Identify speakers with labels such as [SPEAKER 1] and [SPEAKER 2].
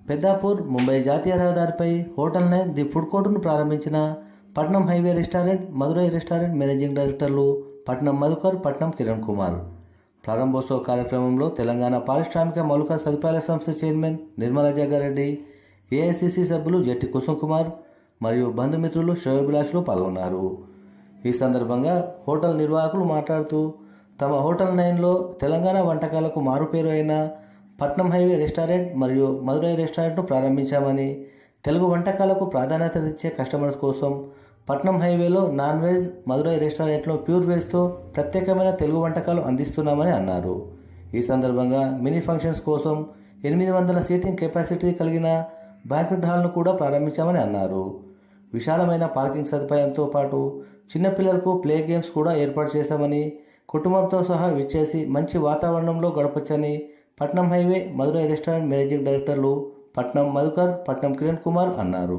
[SPEAKER 1] పెద్దాపూర్ ముంబై జాతీయ రహదారిపై hotel nine the food కోర్టును ప్రారంభించిన పట్నం highway restaurant, Madurai restaurant managing డైరెక్టర్లు పట్నం మధుకర్, పట్నం కిరణ్ కుమార్. ప్రారంభోత్సవ కార్యక్రమంలో తెలంగాణ పారిశ్రామిక మౌలిక సదుపాయాల సంస్థ చైర్మన్ నిర్మలా జగ్గారెడ్డి, ఏఐసిసి సభ్యులు జట్టి కుసుమ్ కుమార్ మరియు బంధుమిత్రులు, శ్రేయోభిలాషులు పాల్గొన్నారు. ఈ సందర్భంగా హోటల్ నిర్వాహకులు మాట్లాడుతూ తమ హోటల్ నైన్లో తెలంగాణ వంటకాలకు మారుపేరు అయిన పట్నం హైవే రెస్టారెంట్ మరియు మదురై రెస్టారెంట్ను ప్రారంభించామని, తెలుగు వంటకాలకు ప్రాధాన్యత ఇచ్చే కస్టమర్స్ కోసం పట్నం హైవేలో నాన్ వెజ్, మదురై రెస్టారెంట్లో ప్యూర్ వెజ్తో ప్రత్యేకమైన తెలుగు వంటకాలు అందిస్తున్నామని అన్నారు. ఈ సందర్భంగా మినీ ఫంక్షన్స్ కోసం 800 సీటింగ్ కెపాసిటీ కలిగిన బ్యాంక్వెట్ హాల్ను కూడా ప్రారంభించామని అన్నారు. విశాలమైన పార్కింగ్ సదుపాయంతో పాటు చిన్నపిల్లలకు ప్లే గేమ్స్ కూడా ఏర్పాటు చేశామని, కుటుంబంతో సహా విచ్చేసి మంచి వాతావరణంలో గడపొచ్చని పట్నం హైవే, మదురై రెస్టారెంట్ మేనేజింగ్ డైరెక్టర్లు పట్నం మధుకర్, పట్నం కిరణ్ కుమార్ అన్నారు.